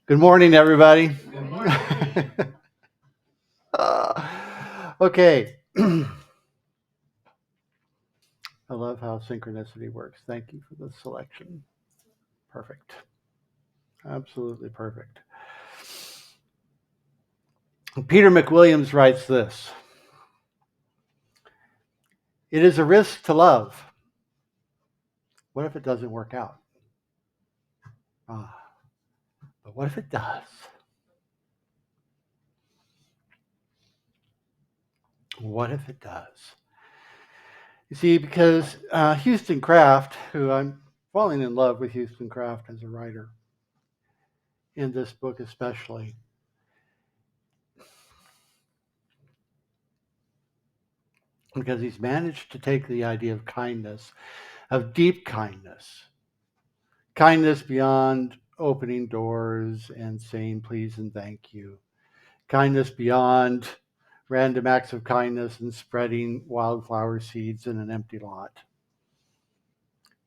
Good morning, everybody. Okay. I love how synchronicity works. Thank you for the selection. Perfect. Absolutely perfect. Peter McWilliams writes this: It is a risk to love. What if it doesn't work out? Ah, but what if it does? What if it does? You see, because Houston Kraft, who I'm falling in love with Houston Kraft as a writer, in this book especially, because he's managed to take the idea of kindness, of deep kindness beyond opening doors and saying please and thank you, kindness beyond random acts of kindness and spreading wildflower seeds in an empty lot.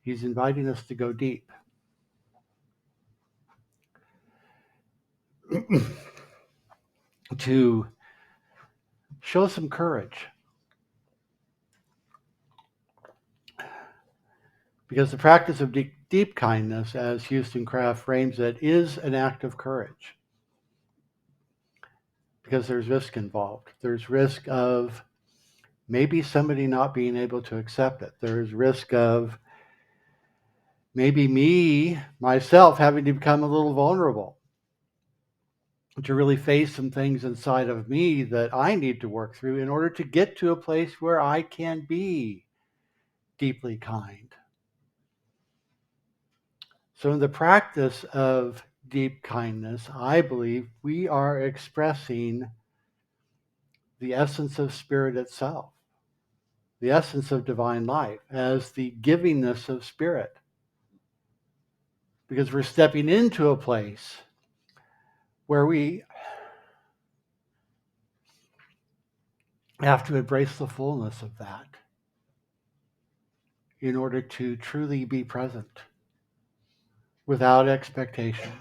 He's inviting us to go deep. To show some courage. Because the practice of deep kindness, as Houston Kraft frames it, is an act of courage. Because there's risk involved. There's risk of maybe somebody not being able to accept it. There's risk of maybe myself, having to become a little vulnerable, to really face some things inside of me that I need to work through in order to get to a place where I can be deeply kind. So, in the practice of deep kindness, I believe we are expressing the essence of spirit itself, the essence of divine life, as the givingness of spirit. Because we're stepping into a place where we have to embrace the fullness of that in order to truly be present without expectation,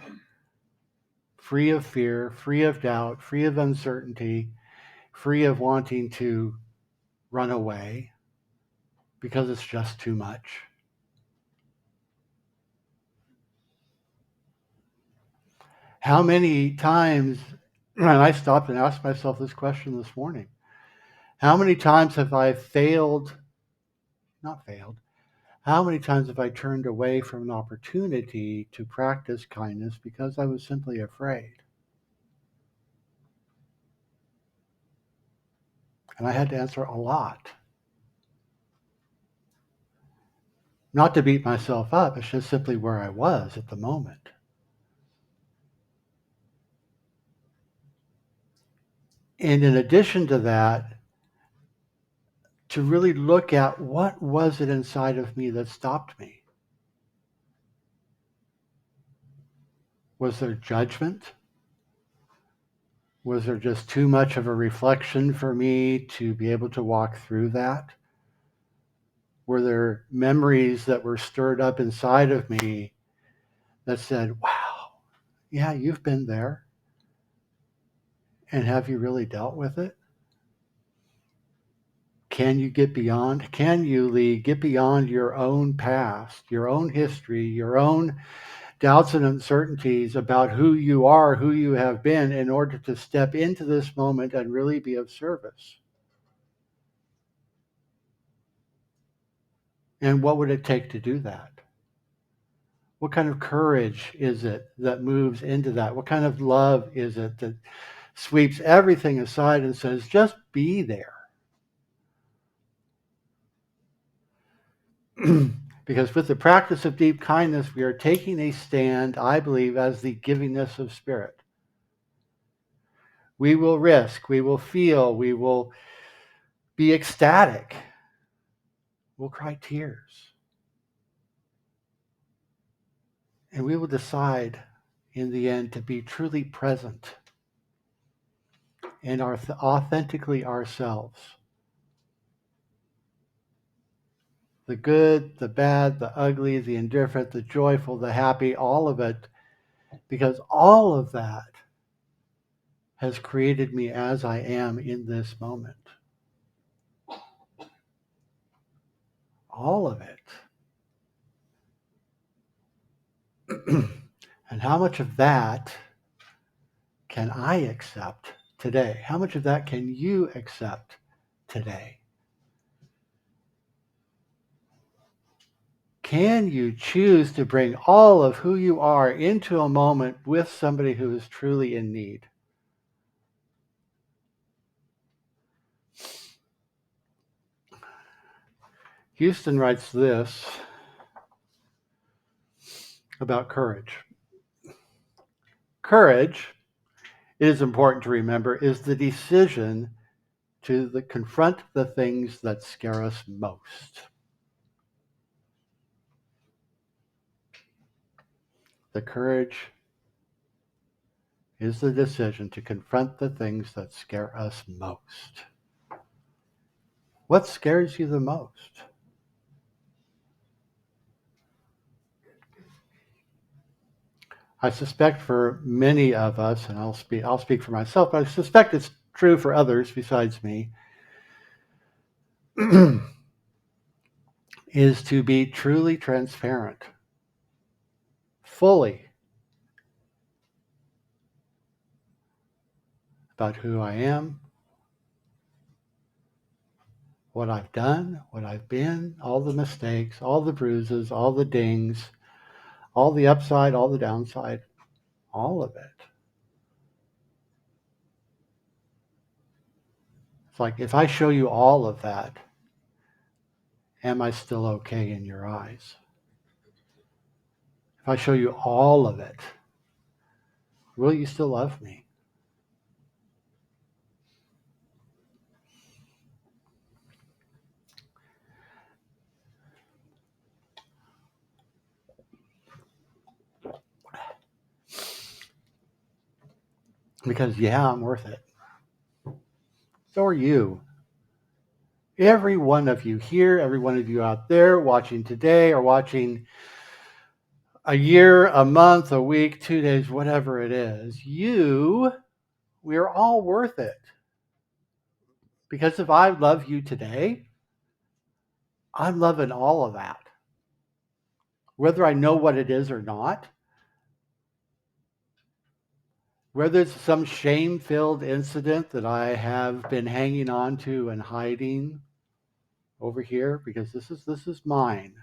free of fear, free of doubt, free of uncertainty, free of wanting to run away because it's just too much. How many times, and I stopped and asked myself this question this morning, how many times have I not failed, how many times have I turned away from an opportunity to practice kindness because I was simply afraid? And I had to answer a lot. Not to beat myself up, it's just simply where I was at the moment. And in addition to that, to really look at what was it inside of me that stopped me. Was there judgment? Was there just too much of a reflection for me to be able to walk through that? Were there memories that were stirred up inside of me that said, wow, yeah, you've been there. And have you really dealt with it? Can you get beyond? Can you, Lee, get beyond your own past, your own history, your own doubts and uncertainties about who you are, who you have been, in order to step into this moment and really be of service? And what would it take to do that? What kind of courage is it that moves into that? What kind of love is it that sweeps everything aside and says, just be there? Because with the practice of deep kindness, we are taking a stand, I believe, as the givingness of spirit. We will risk, we will feel, we will be ecstatic, we'll cry tears. And we will decide in the end to be truly present and authentically ourselves. The good, the bad, the ugly, the indifferent, the joyful, the happy, all of it because all of that has created me as I am in this moment. All of it. And how much of that can I accept today? How much of that can you accept today? Can you choose to bring all of who you are into a moment with somebody who is truly in need? Houston writes this about courage. Courage, it is important to remember, is the decision to confront the things that scare us most. The courage is the decision to confront the things that scare us most. What scares you the most? I suspect for many of us, and I'll speak for myself, but I suspect it's true for others besides me, is to be truly transparent, fully about who I am, what I've done, what I've been, all the mistakes, all the bruises, all the dings, all the upside, all the downside, all of it. It's like, if I show you all of that, am I still okay in your eyes? If I show you all of it, will you still love me? Because, yeah, I'm worth it. So are you. Every one of you here, every one of you out there watching today or watching a year, a month, a week, 2 days, whatever it is, we're all worth it. Because if I love you today, I'm loving all of that. Whether I know what it is or not, whether it's some shame-filled incident that I have been hanging on to and hiding over here, because this is mine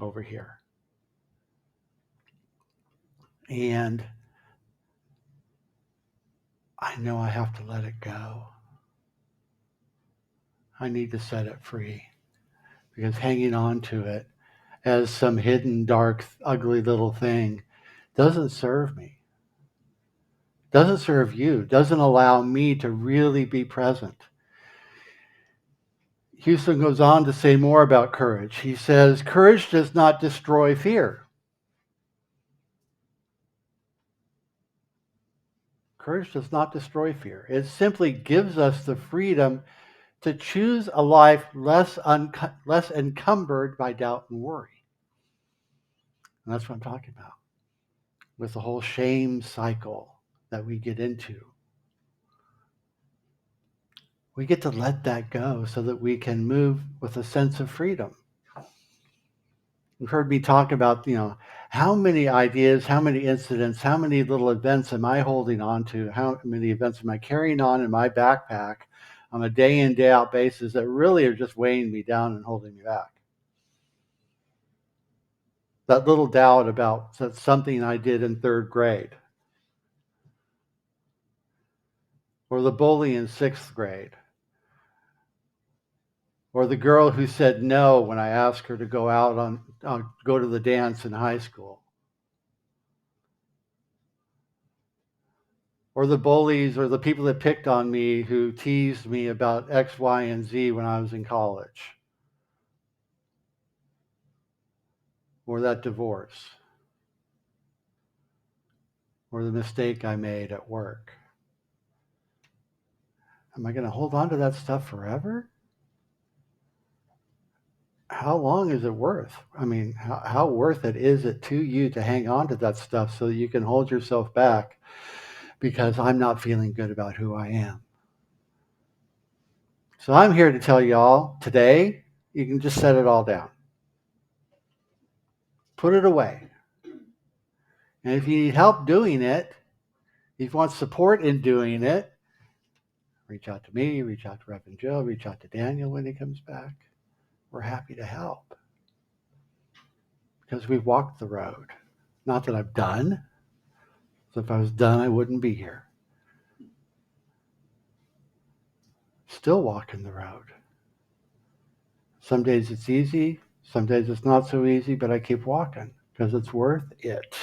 over here. And I know I have to let it go. I need to set it free, because hanging on to it as some hidden, dark, ugly little thing doesn't serve me, doesn't serve you, doesn't allow me to really be present. Houston goes on to say more about courage. He says, courage does not destroy fear. Courage does not destroy fear. It simply gives us the freedom to choose a life less encumbered by doubt and worry. And that's what I'm talking about, with the whole shame cycle that we get into. We get to let that go so that we can move with a sense of freedom. You've heard me talk about, how many ideas, how many incidents, how many little events am I holding on to? How many events am I carrying on in my backpack on a day in, day out basis that really are just weighing me down and holding me back? That little doubt about something I did in third grade, or the bully in sixth grade, or the girl who said no when I asked her to go to the dance in high school, or the bullies or the people that picked on me who teased me about X, Y, and Z when I was in college, or that divorce, or the mistake I made at work. Am I going to hold on to that stuff forever? how long is it worth? I mean, how worth it is it to you to hang on to that stuff so that you can hold yourself back because I'm not feeling good about who I am? So I'm here to tell y'all today, you can just set it all down. Put it away. And if you need help doing it, if you want support in doing it, reach out to me, reach out to Reverend Joe, reach out to Daniel when he comes back. We're happy to help because we've walked the road. Not that I'm done. So if I was done, I wouldn't be here. Still walking the road. Some days it's easy, some days it's not so easy, but I keep walking because it's worth it.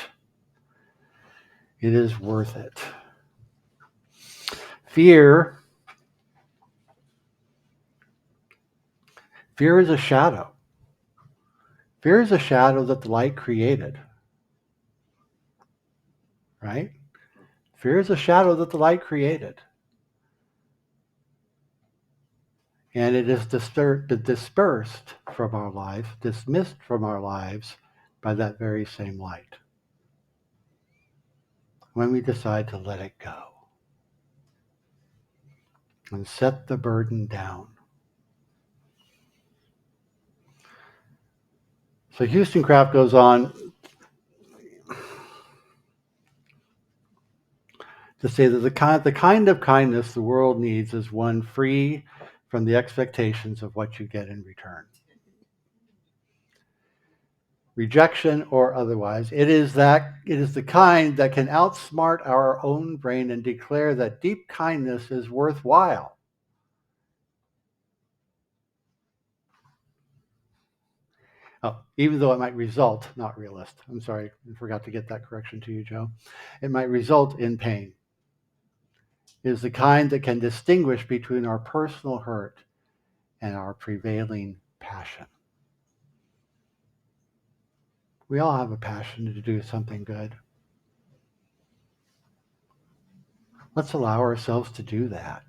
It is worth it. Fear is a shadow. Fear is a shadow that the light created. Right? Fear is a shadow that the light created. And it is dispersed from our life, dismissed from our lives by that very same light. When we decide to let it go and set the burden down. So Houston Craft goes on to say that the kind of kindness the world needs is one free from the expectations of what you get in return. Rejection or otherwise, it is the kind that can outsmart our own brain and declare that deep kindness is worthwhile. Oh, even though it might result, not realist. I'm sorry, I forgot to get that correction to you, Joe. It might result in pain. It is the kind that can distinguish between our personal hurt and our prevailing passion. We all have a passion to do something good. Let's allow ourselves to do that.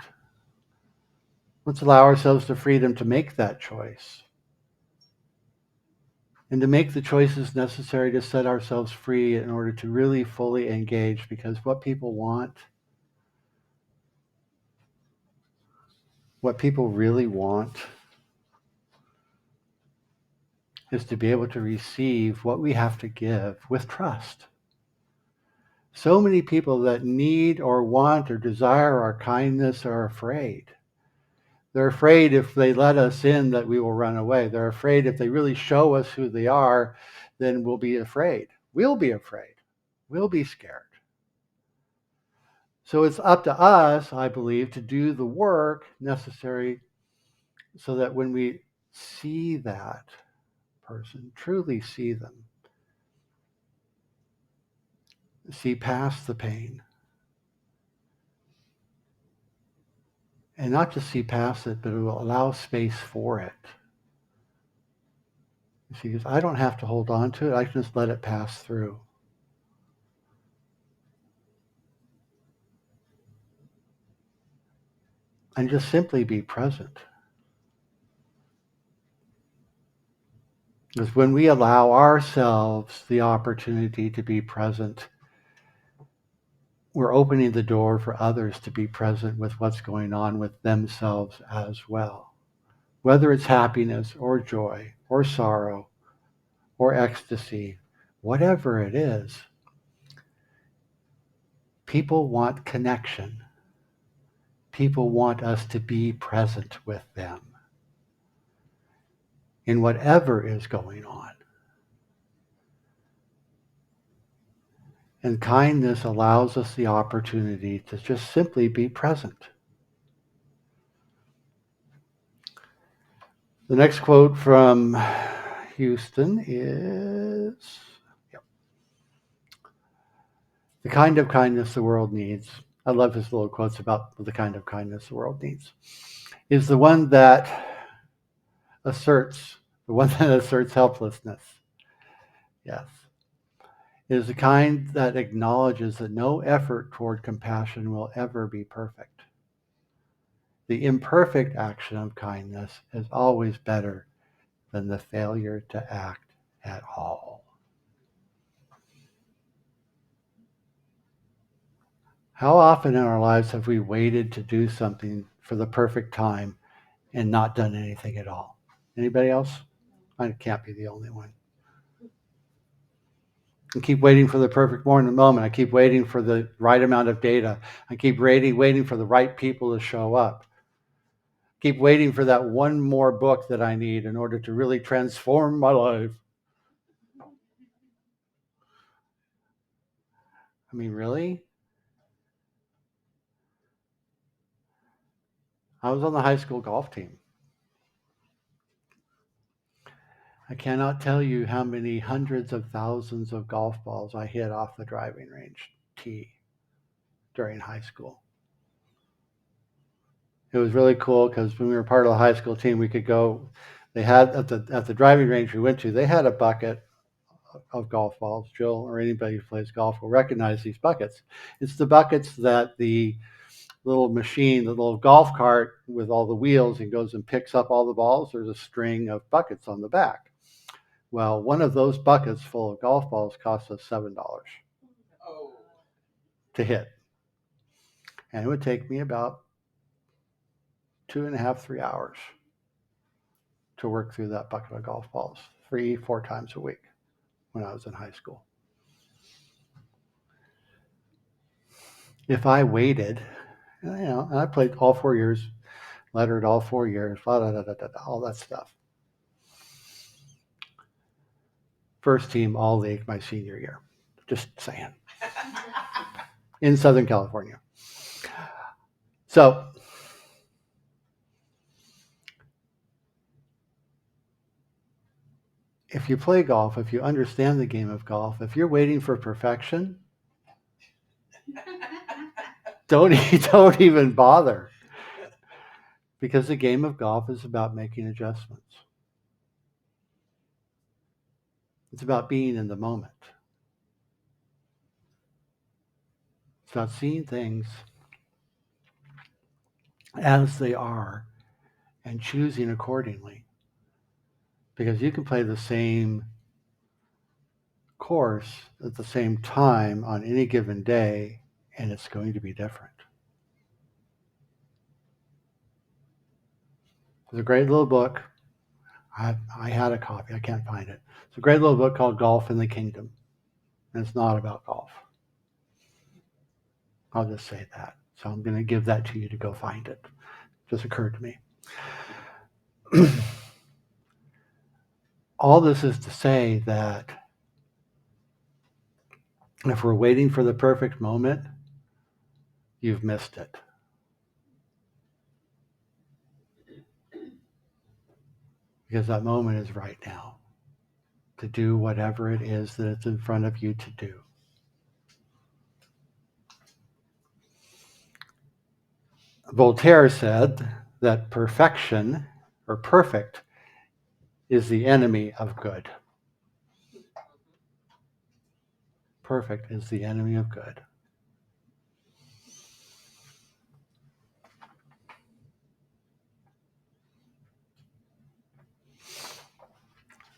Let's allow ourselves the freedom to make that choice and to make the choices necessary to set ourselves free in order to really fully engage, because what people really want is to be able to receive what we have to give with trust. So many people that need or want or desire our kindness are afraid. They're afraid if they let us in that we will run away. They're afraid if they really show us who they are, then we'll be afraid. We'll be afraid. We'll be scared. So it's up to us, I believe, to do the work necessary so that when we see that person, truly see them, see past the pain, and not just see past it, but it will allow space for it. You see, because I don't have to hold on to it. I can just let it pass through. And just simply be present. Because when we allow ourselves the opportunity to be present, we're opening the door for others to be present with what's going on with themselves as well. Whether it's happiness or joy or sorrow or ecstasy, whatever it is, people want connection. People want us to be present with them in whatever is going on. And kindness allows us the opportunity to just simply be present. The next quote from Houston is, the kind of kindness the world needs. I love his little quotes about the kind of kindness the world needs. Is the one that asserts helplessness. Yes. It is the kind that acknowledges that no effort toward compassion will ever be perfect. The imperfect action of kindness is always better than the failure to act at all. How often in our lives have we waited to do something for the perfect time and not done anything at all? Anybody else? I can't be the only one. I keep waiting for the perfect moment. I keep waiting for the right amount of data. I keep waiting for the right people to show up. Keep waiting for that one more book that I need in order to really transform my life. I mean, really? I was on the high school golf team. I cannot tell you how many hundreds of thousands of golf balls I hit off the driving range tee during high school. It was really cool because when we were part of the high school team, we could go. They had at the driving range we went to, they had a bucket of golf balls. Jill or anybody who plays golf will recognize these buckets. It's the buckets that the little machine, the little golf cart with all the wheels, and goes and picks up all the balls. There's a string of buckets on the back. Well, one of those buckets full of golf balls cost us $7 to hit. And it would take me about 2.5, 3 hours to work through that bucket of golf balls 3-4 times a week when I was in high school. If I waited, and I played all 4 years, lettered all 4 years, all that stuff. First team all league my senior year. Just saying. In Southern California. So if you play golf, if you understand the game of golf, if you're waiting for perfection, don't even bother. Because the game of golf is about making adjustments. It's about being in the moment. It's about seeing things as they are and choosing accordingly. Because you can play the same course at the same time on any given day, and it's going to be different. There's a great little book. I had a copy. I can't find it. It's a great little book called Golf in the Kingdom. And it's not about golf. I'll just say that. So I'm going to give that to you to go find it. Just occurred to me. All this is to say that if we're waiting for the perfect moment, you've missed it. Because that moment is right now to do whatever it is that it's in front of you to do. Voltaire said that perfection or perfect is the enemy of good. Perfect is the enemy of good.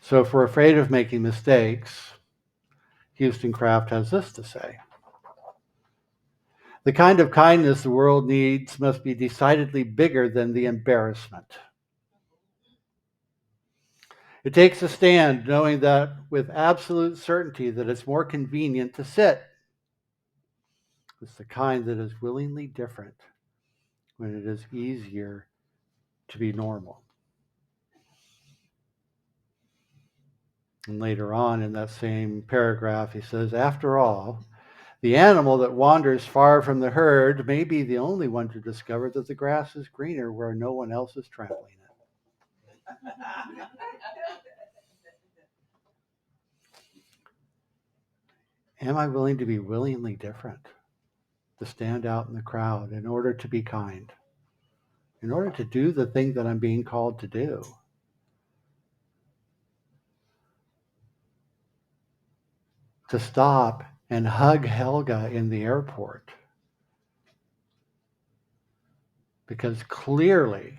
So if we're afraid of making mistakes, Houston Kraft has this to say. The kind of kindness the world needs must be decidedly bigger than the embarrassment. It takes a stand knowing that with absolute certainty that it's more convenient to sit. It's the kind that is willingly different when it is easier to be normal. And later on in that same paragraph, he says, after all, the animal that wanders far from the herd may be the only one to discover that the grass is greener where no one else is trampling it. Am I willing to be willingly different, to stand out in the crowd in order to be kind, in order to do the thing that I'm being called to do? To stop and hug Helga in the airport. Because clearly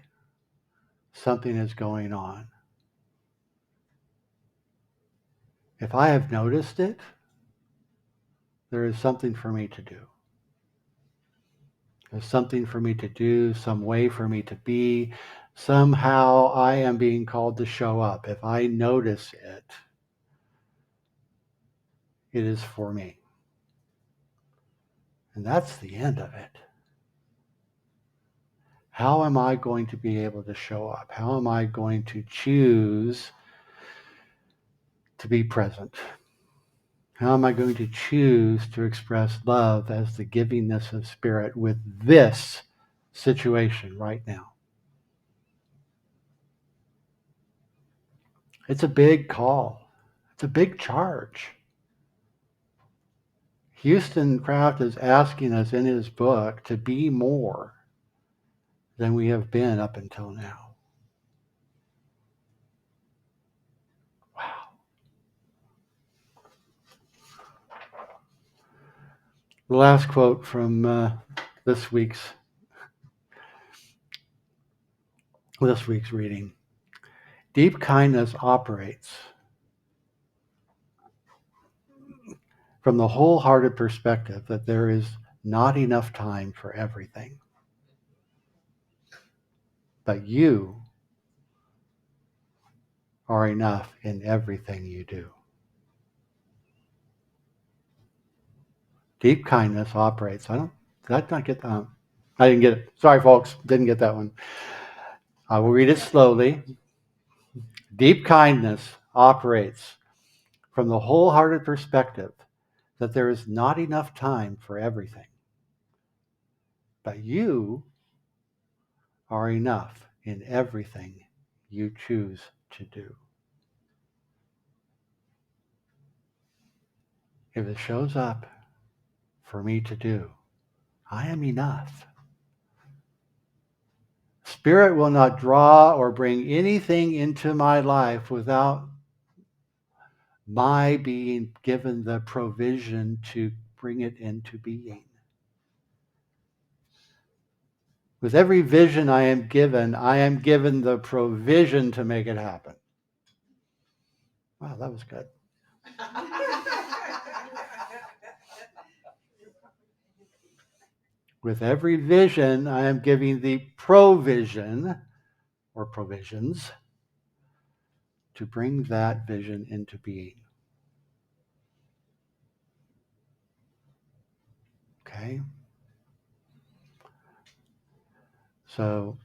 something is going on. If I have noticed it, there is something for me to do. There's something for me to do, some way for me to be. Somehow I am being called to show up. If I notice it, it is for me. And that's the end of it. How am I going to be able to show up? How am I going to choose to be present? How am I going to choose to express love as the givingness of spirit with this situation right now? It's a big call. It's a big charge. Houston Kraft is asking us in his book to be more than we have been up until now. Wow. The last quote from this week's reading. Deep kindness operates from the wholehearted perspective that there is not enough time for everything. But you are enough in everything you do. Deep kindness operates. Did I not get that? I didn't get it. Sorry, folks. Didn't get that one. I will read it slowly. Deep kindness operates from the wholehearted perspective that there is not enough time for everything. But you are enough in everything you choose to do. If it shows up for me to do, I am enough. Spirit will not draw or bring anything into my life without my being given the provision to bring it into being. With every vision I am given the provision to make it happen. Wow, that was good. With every vision, I am giving the provision or provisions to bring that vision into being. Okay? So,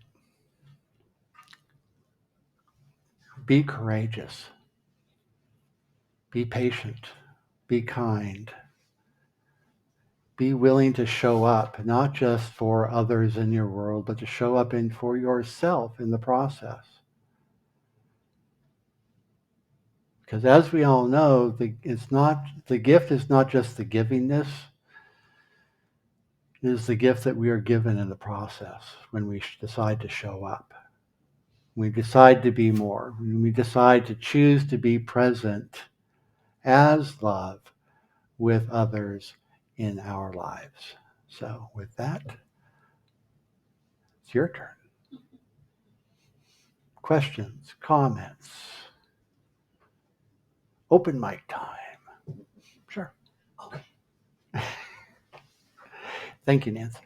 be courageous. Be patient. Be kind. Be willing to show up, not just for others in your world, but to show up for yourself in the process. Because as we all know, the gift is not just the givingness. It is the gift that we are given in the process when we decide to show up. When we decide to be more. When we decide to choose to be present as love with others in our lives. So with that, it's your turn. Questions, comments, open mic time. Sure. Okay. Thank you, Nancy.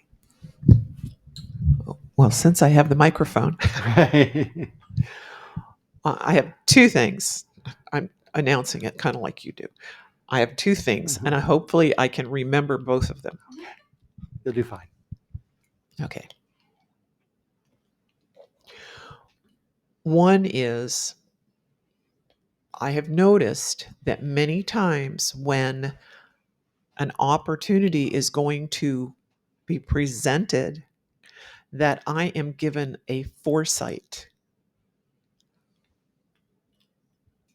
Well, since I have the microphone, Right. I have two things. I'm announcing it kind of like you do. I have two things, and hopefully I can remember both of them. You'll do fine. Okay. One is, I have noticed that many times when an opportunity is going to be presented, that I am given a foresight.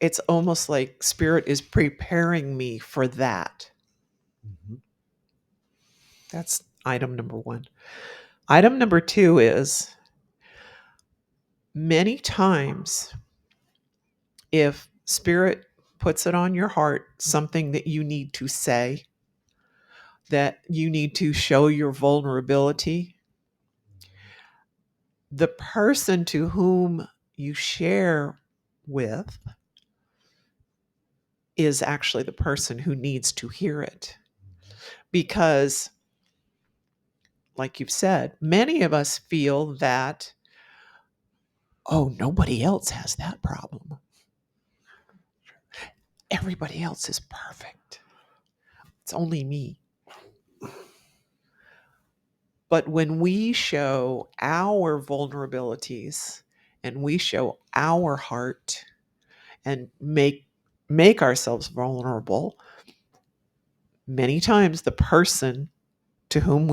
It's almost like Spirit is preparing me for that. Mm-hmm. That's item number one. Item number two is, many times, if Spirit puts it on your heart, something that you need to say, that you need to show your vulnerability, the person to whom you share with is actually the person who needs to hear it. Because, like you've said, many of us feel that, oh, nobody else has that problem. Everybody else is perfect. It's only me. But when we show our vulnerabilities and we show our heart and make ourselves vulnerable, many times the person to whom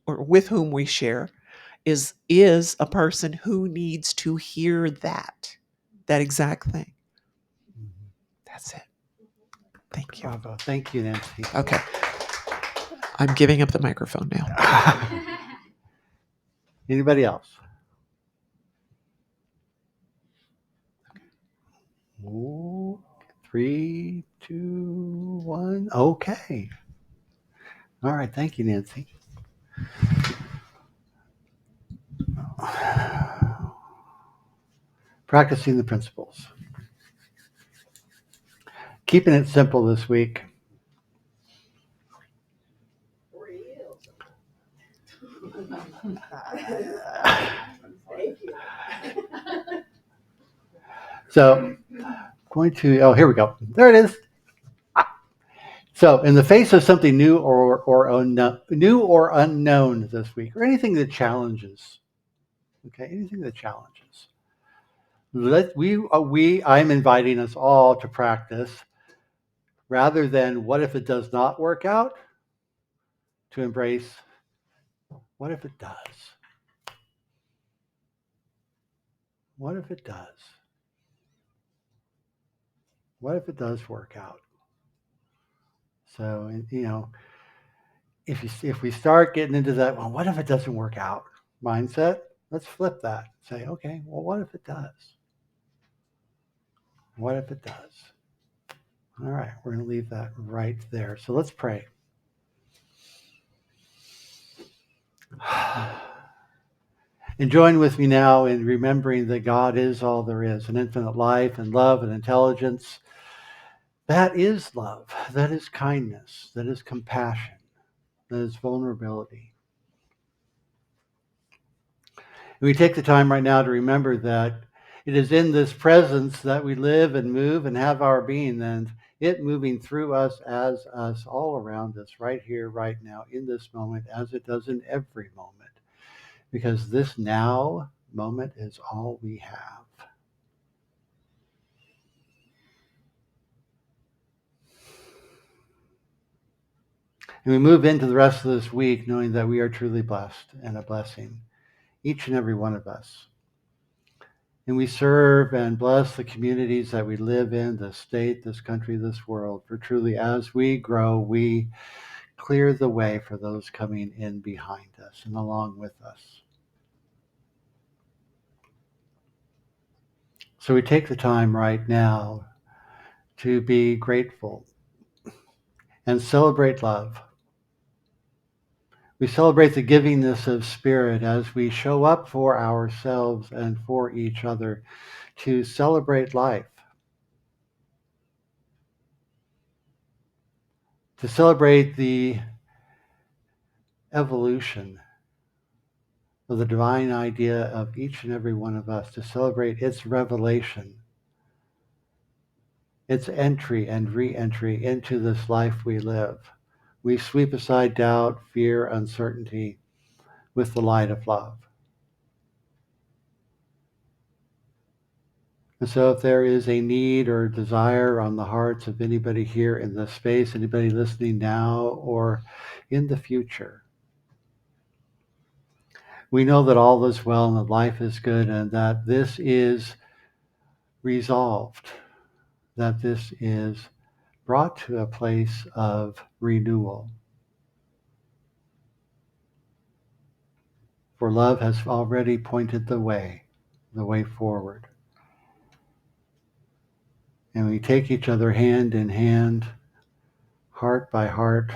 or with whom we share is a person who needs to hear that exact thing. That's it. Thank you. Bravo. Thank you, Nancy. Okay. I'm giving up the microphone now. Anybody else? Ooh, 3, 2, 1. Okay. All right. Thank you, Nancy. Practicing the principles. Keeping it simple this week. So, here we go. There it is. So, in the face of something new or unknown this week, or anything that challenges, anything that challenges, I'm inviting us all to practice, rather than what if it does not work out, to embrace what if it does. What if it does? What if it does work out? So, if we start getting into that, well, what if it doesn't work out mindset, let's flip that. Say, okay, well, what if it does? What if it does? All right, we're going to leave that right there. So let's pray. And join with me now in remembering that God is all there is, an infinite life and love and intelligence. That is love. That is kindness. That is compassion. That is vulnerability. And we take the time right now to remember that it is in this presence that we live and move and have our being, and it moving through us, as us, all around us, right here, right now, in this moment, as it does in every moment. Because this now moment is all we have. And we move into the rest of this week knowing that we are truly blessed and a blessing, each and every one of us. And we serve and bless the communities that we live in, this state, this country, this world. For truly, as we grow, we clear the way for those coming in behind us and along with us. So we take the time right now to be grateful and celebrate love. We celebrate the givingness of spirit as we show up for ourselves and for each other to celebrate life, to celebrate the evolution of the divine idea of each and every one of us, to celebrate its revelation, its entry and re-entry into this life we live. We sweep aside doubt, fear, uncertainty with the light of love. And so if there is a need or desire on the hearts of anybody here in this space, anybody listening now or in the future, we know that all is well and that life is good and that this is resolved, that this is brought to a place of renewal. For love has already pointed the way forward. And we take each other hand in hand, heart by heart.